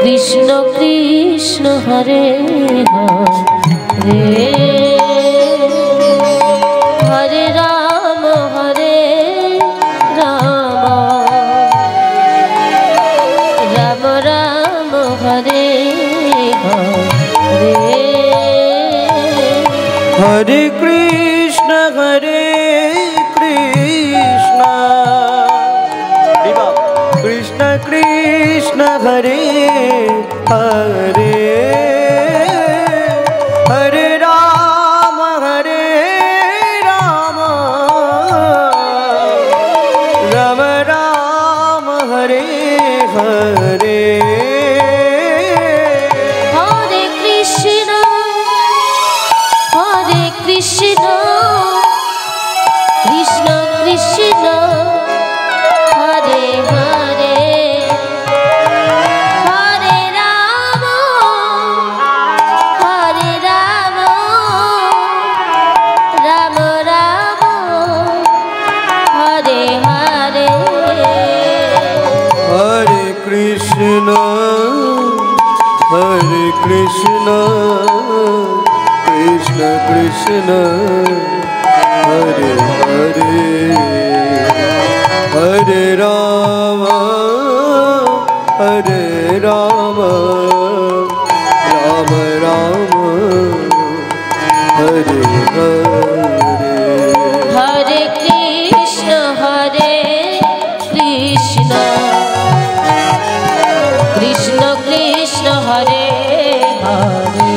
कृष्ण कृष्ण हरे हरे हरे राम राम राम हरे हरे हरे कृष्ण कृष्ण कृष्ण हरे हरे हरे राम राम राम हरे हरे हरे कृष्ण कृष्ण कृष्ण हरे हरे हरे राम राम राम हरे हरे हरे कृष्ण कृष्ण कृष्ण हरे हरे हरे राम राम राम हरे हरे हरे कृष्ण कृष्ण कृष्ण हरे हरे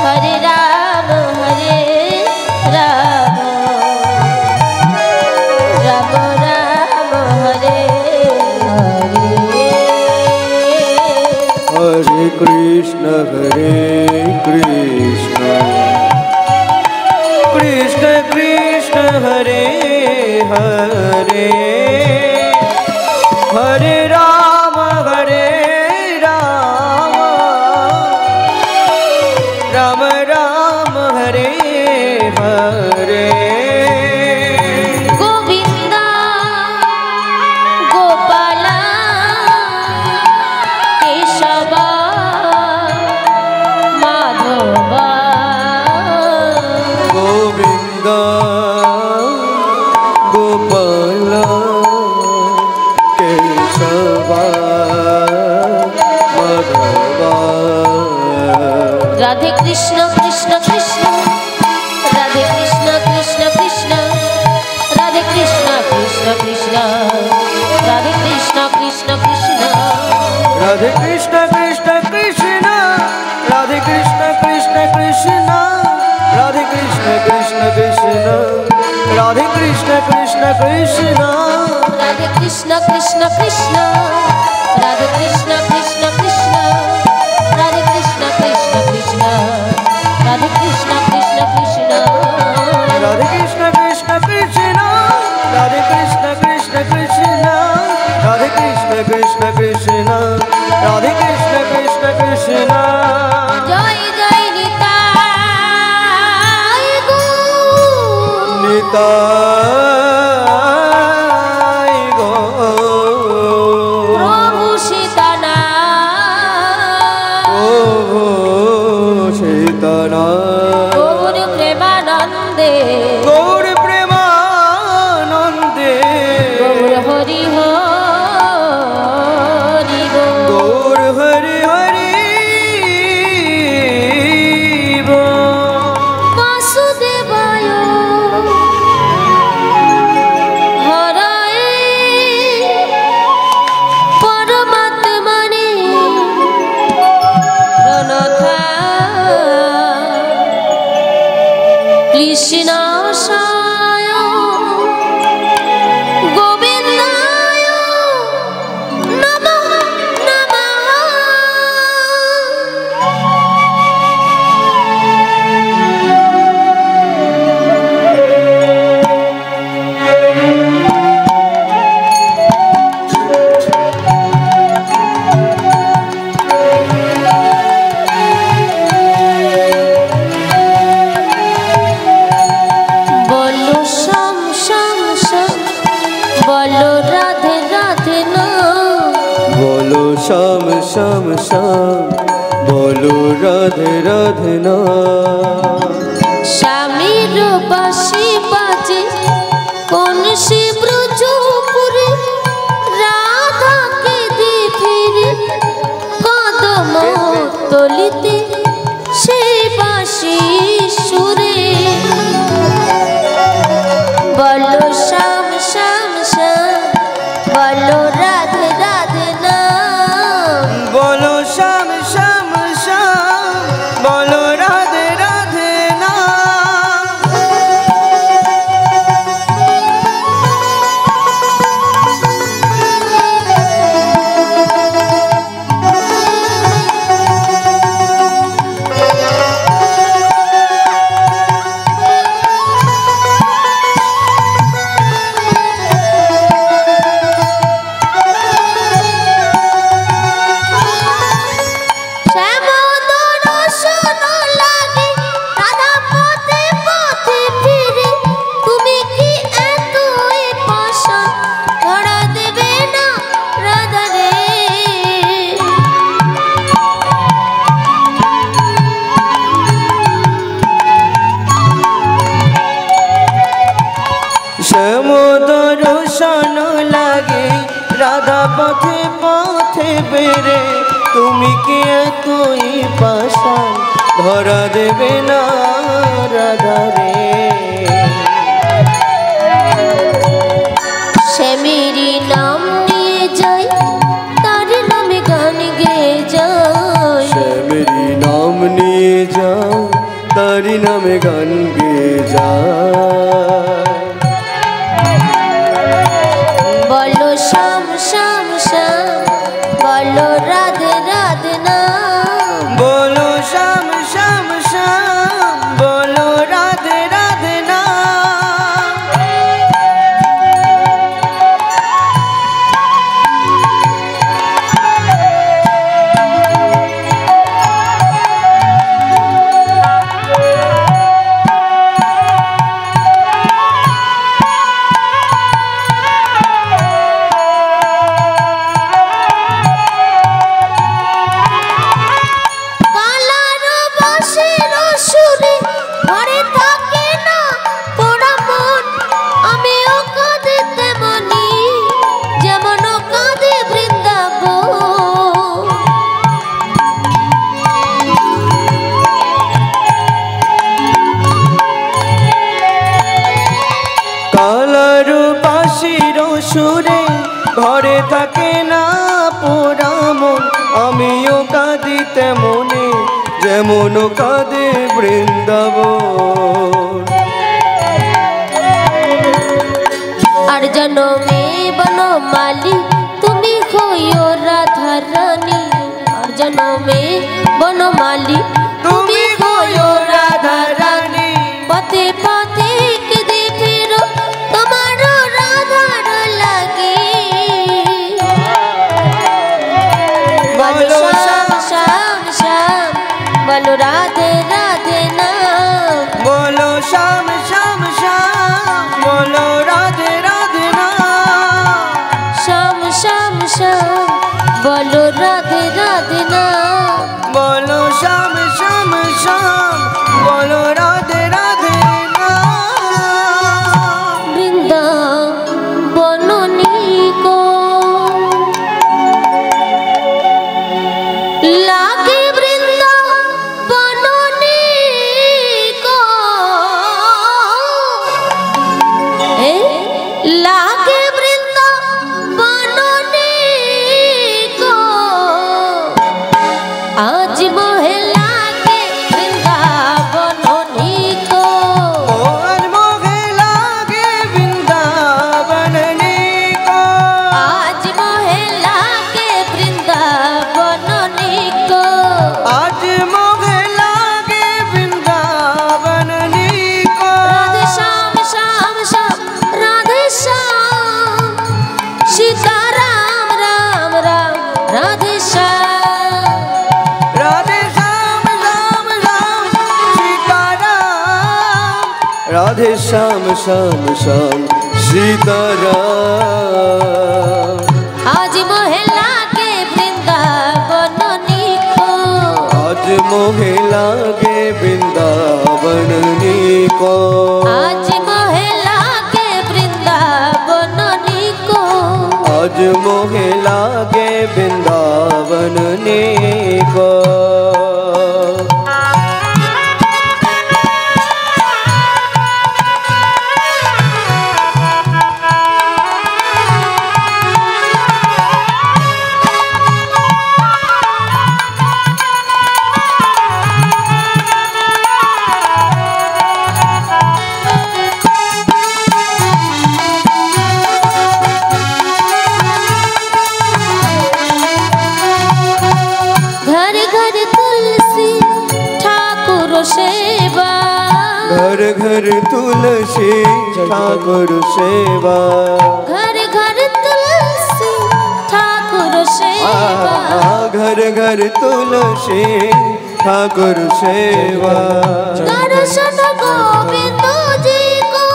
हरे राम राम राम हरे हरे हरे कृष्ण कृष्ण कृष्ण हरे हरे हरे राम राम राम हरे हरे गोविंदा गोपाला केशवा माधवा गोविंदा गोपाला केशवा माधवा राधे कृष्ण कृष्ण कृष्ण राधे कृष्ण कृष्ण कृष्ण राधे कृष्ण कृष्ण कृष्ण राधे कृष्ण कृष्ण कृष्ण राधे कृष्ण कृष्ण कृष्ण राधे कृष्ण कृष्ण कृष्ण राधे कृष्ण कृष्ण कृष्ण राधे कृष्ण कृष्ण कृष्ण राधे कृष्ण कृष्ण कृष्ण राधे कृष्ण कृष्ण कृष्ण राधे कृष्ण कृष्ण कृष्ण राधे कृष्ण कृष्ण कृष्ण राधे कृष्ण कृष्ण कृष्ण राधे कृष्ण कृष्ण कृष्ण राधे कृष्ण कृष्ण कृष्ण राधे कृष्ण कृष्ण कृष्ण जय जय निताय गौर निताय गौर प्रभु सीतानाथ प्रभु सीतानाथ गौर प्रेमानंदे गौर प्रेमानंदे गौर हरि हरि बोल। गौर हरि हरि बोल। वासुदेवाय বলো রাধে রাধে না বলো শ্যাম শ্যাম শ্যাম বলো রাধে রাধে না স্বামীর বাঁশি বাজে কোন সে ব্রজপুরে রাধাকে দি ফিরে কদম তলিতে সেই বাঁশি সুরে বলো শ্যাম শ্যাম শ্যাম বলো রাধে রাধে না বলো শ্যাম শ্যাম শ্যাম বলো রাধে রাধে না দর্শন লাগে রাধা পথে পথে বেরে তুমি কি এতই পাষাণ ধরা দেবে না রাধা রে শ্যামেরই নাম নিয়ে যাই তার নামে গান গেয়ে যাই শ্যামেরই নাম নিয়ে যাও তারি নামে গান গেয়ে যায় বলো শ্যাম শ্যাম শ্যাম বলো রাধে রাধে না বলো শ্যাম শ্যাম শ্যাম বলো রাধে রাধে না সুরে ঘরে থাকে না পোড়া মন আমিও কাঁদি তেমনে যেমন কাঁদে বৃন্দাবন আর জনমে বনমালী তুমি হইও রাধা রানী আর জনমে বনমালী তুমি হইও রাধা রানী পথে পথে কেঁদে ফিরো তোমার রাধার লাগি বলো শ্যাম শ্যাম শ্যাম বলো রাধে রাধে না বলো শ্যাম শ্যাম শ্যাম বলো রাধে রাধে না শ্যাম শ্যাম শ্যাম বলো রাধে রাধে না বলো শ্যাম শ্যাম শ্যাম বলো রাধে রাধে না বৃন্দাবন নিকো লাগে বৃন্দাবন নিকো লাগে বৃন্দাবন নিকো আজ মোহে লাগে বৃন্দাবন নিকো আর মোহে লাগে বৃন্দাবন নিকো আজ মোহে লাগে বৃন্দাবন নিকো আজ মোহে লাগে বৃন্দাবন নিকো রাধে শ্যাম শ্যাম শ্যাম রাধে শ্যাম সীতা রাম রাম রাম রাধে শ্যাম রাধে শ্যাম রাম রাম সীতারাম রাধে শ্যাম শ্যাম শ্যাম সীতারাম आज मोहे लागे वृंदावन नीको। घर घर तुलसी ठाकुर सेवा, घर घर तुलसी ठाकुर सेवा, घर घर तुलसी ठाकुर सेवा। दर्शन गोविंद जी को,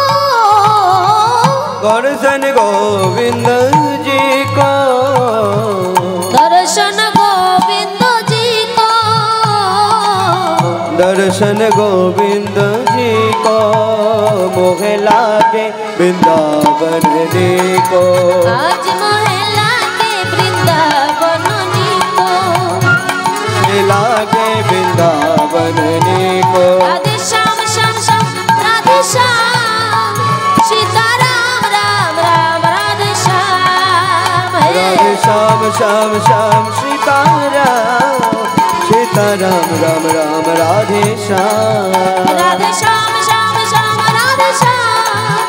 दर्शन गोविंद जी को, दर्शन गोविंद जी को, दर्शन गोविंद जी को। मोहे लागे वृंदावन नीको, आज मोहे लागे वृंदावन नीको, लागे वृंदावन नीको। राधे श्याम श्याम श्याम राधे श्याम, सीताराम राम राम राधे श्याम, राधे श्याम श्याम श्याम सीताराम, सीताराम राम राम राधे श्याम। राधे श्याम श्याम श्याम राधे श्याम,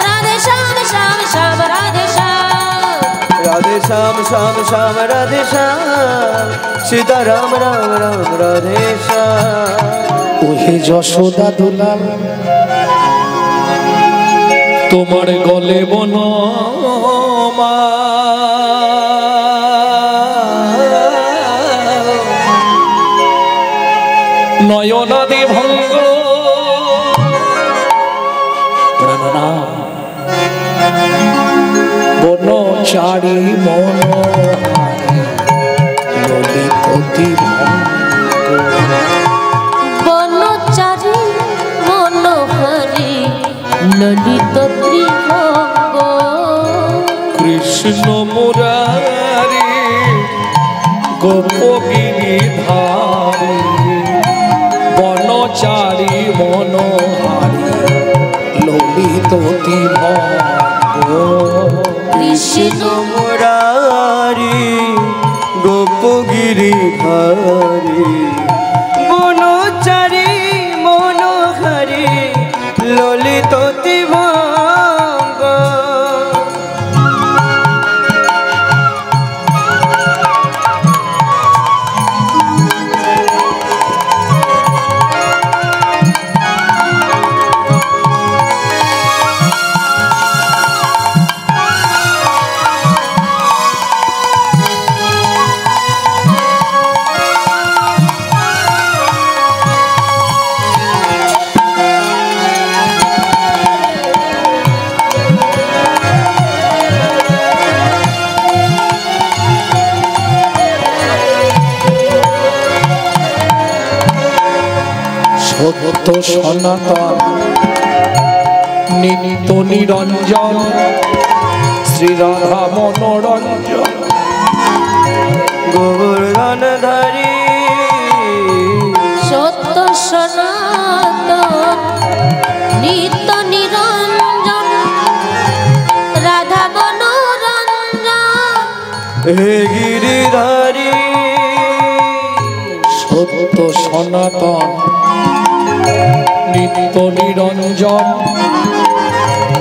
राधे श्याम श्याम श्याम राधे श्याम, राधे श्याम श्याम श्याम राधे श्याम, सीताराम राम राम राधे श्याम। ওহে যশোদা দুলাল তোমার গলে বনমা, নয়নাদি ভঙ্গ প্রাণনাম বনচারী মনোহারী ললিততি ভঙ্গ, বনচারী মনোহরি ললিত ত্রিভঙ্গ, কৃষ্ণ মুরারি গোপগিরিধারী বনচারী মনোহারী ললিততি ভঙ্গ। কৃষ্ণ মুরারি গোপগিরিধারী বনচারী মনোহরি ললিত তিভঙ্গ। সত্য সনাতন নিত্য নিরঞ্জন শ্রীরাধা মনোরঞ্জন গোবর্ধনধারী সত্য সনাতন নিত্য নিরঞ্জন রাধা মনোরঞ্জন, হে গিরিধারী সত্য সনাতন নিত্য নিরঞ্জন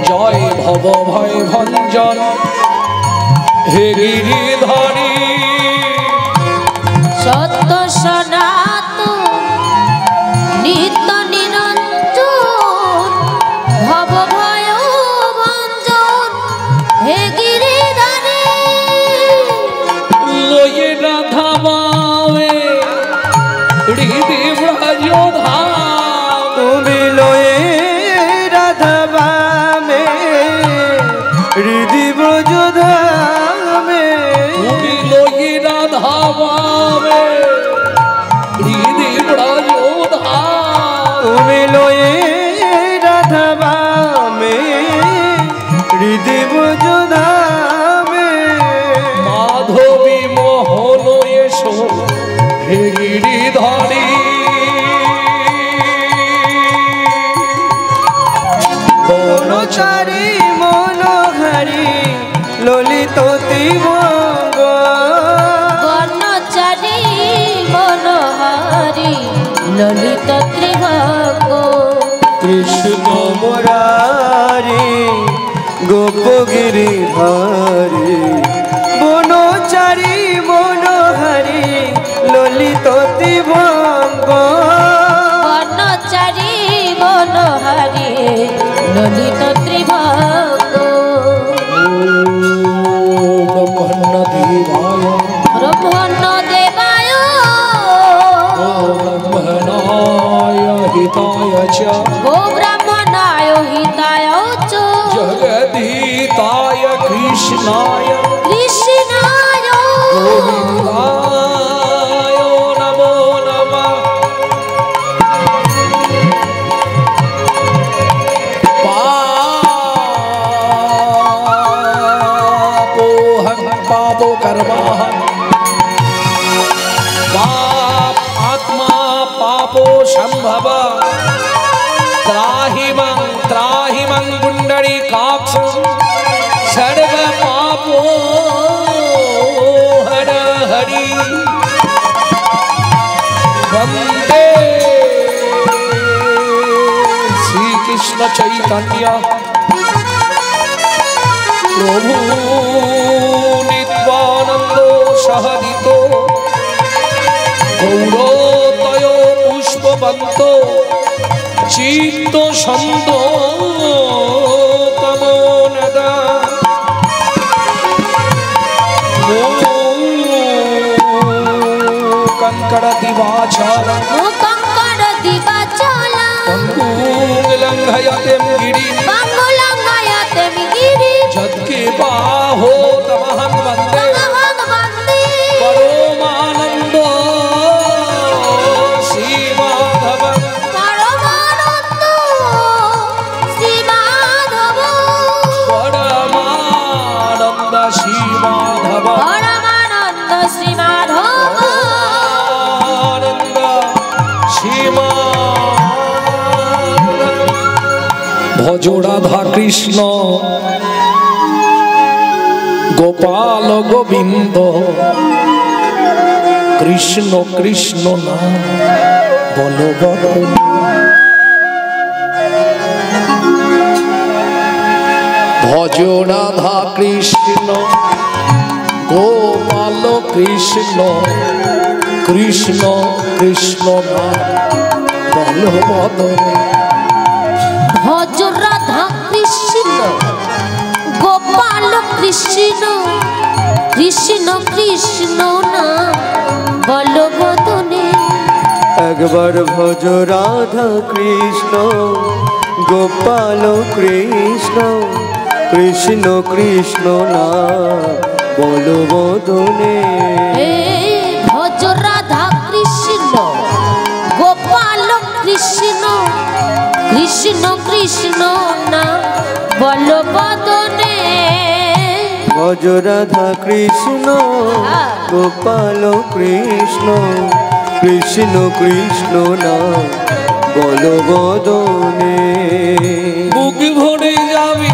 জয় ভব ভয় ভঞ্জন হে গিরিধারী। সত্য সনাতন নিত্য নিরঞ্জন ভব ভয় ভঞ্জন হে গিরিধারী, লয়ে রাধা মামে হৃদি ব্রজধাম, তুমি লয়ে রাধা বামে হৃদি ব্রজধামে, তুমি লয়ে রাধা মামে হৃদি ব্রজধাম, ললিত ত্রিভঙ্গ বর্ণচারী মনোহারি ললিত ত্রিভঙ্গ কৃষ্ণ মুরারি গোপগিরিধারী বনচারী মনোহারি ললিত ত্রিভঙ্গ বর্ণচারী মনোহারি ললিত ত্রিভঙ্গ ব্রহ্মণ্য দেবায় ব্রহ্মণ্য দেবায় ব্রহ্মণায় হিতায় চ গো ব্রাহ্মণায় হিতায় চ জগদীতায় কৃষ্ণায় কৃষ্ণায় গোবিন্দায় নমো নমঃ पापोऽहं पापो कर्माहं पाप आत्मा पापो संभव त्राहि मं पुण्डरीकाक्ष सर्व पापो हर हरि वन्दे श्री कृष्ण चैतन्य प्रभु नित्यानंदो सहदितो गौरतयो पुष्पवन्तो चित्त छन्दो तमो नदा कंकड़ति वाचाल মুকঙ্কর দিবাচলা पंगुलंघयते गिरि বাঙ্গুলঙ্গায়তে গিরি जत्के बाहो तमहं वन्दे তমহং বন্দে परमानन्दो श्रीमाधव পরমানন্দ শ্রী মাধব परमानन्द श्रीमाधव পরমানন্দ শ্রী মাধব आनन्द श्रीमाधव भज राधा कृष्ण गोपाल गोविंद कृष्ण कृष्ण नाम बोलो बोलो भज राधा कृष्ण गोपाल कृष्ण कृष्ण कृष्ण नाम बोलो बोलो ভজ রাধা কৃষ্ণ গোপাল কৃষ্ণ কৃষ্ণ কৃষ্ণ নাম বলবদনে একবার ভজ রাধা কৃষ্ণ গোপাল কৃষ্ণ কৃষ্ণ কৃষ্ণ না বলো বদনে হে ভজ রাধা কৃষ্ণ গোপাল কৃষ্ণ কৃষ্ণ কৃষ্ণ নাম বলবদনে ভজ রাধা কৃষ্ণ গোপাল কৃষ্ণ কৃষ্ণ কৃষ্ণ না বলো বদনে বুক ভরে যাবে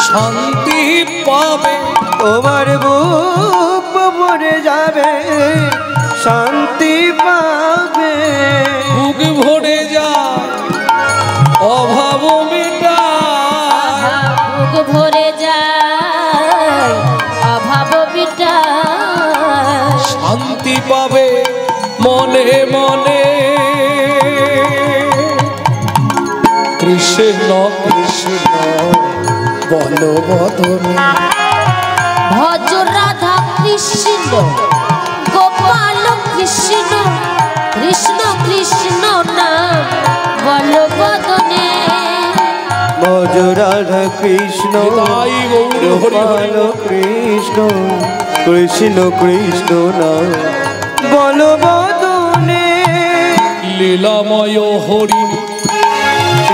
শান্তি পাবে তোমার বুক ভরে যাবে শান্তি পাবে বুক ভরে যায় অভাব মেটায় বুক ভরে যায় অভাব বিটায় শান্তি পাবে মনে মনে কৃষ্ণ কৃষ্ণ বলো বদনে ভজ রাধা কৃষ্ণ গোপাল কৃষ্ণ কৃষ্ণ কৃষ্ণ নাম বলবদনে ভজ রাধা কৃষ্ণ নিতাই গৌর হরি হরি গোপাল কৃষ্ণ কৃষ্ণ কৃষ্ণ না বলো বদনে লীলাময় হরি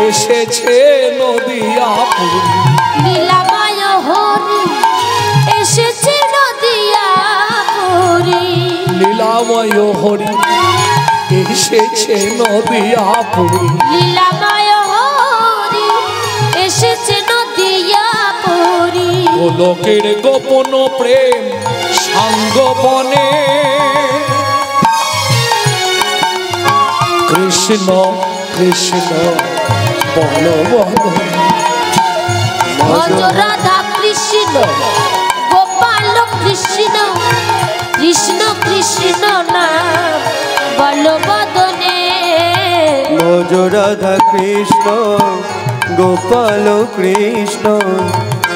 এসেছে নদিয়াপুর লীলাময় হরি এসেছে নদিয়াপুরী লীলাময় হরি এসেছে নদিয়াপুর লীলাময় হরি এসেছে নদিয়াপুরী গোলকের গোপন প্রেম সাঙ্গবনে কৃষ্ণ কৃষ্ণ বলবদনে ভজ রাধা কৃষ্ণ গোপাল কৃষ্ণ কৃষ্ণ কৃষ্ণ নাম বলবদনে ভজ রাধা কৃষ্ণ গোপাল কৃষ্ণ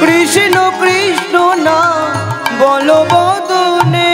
কৃষ্ণ কৃষ্ণ নাম বলবদনে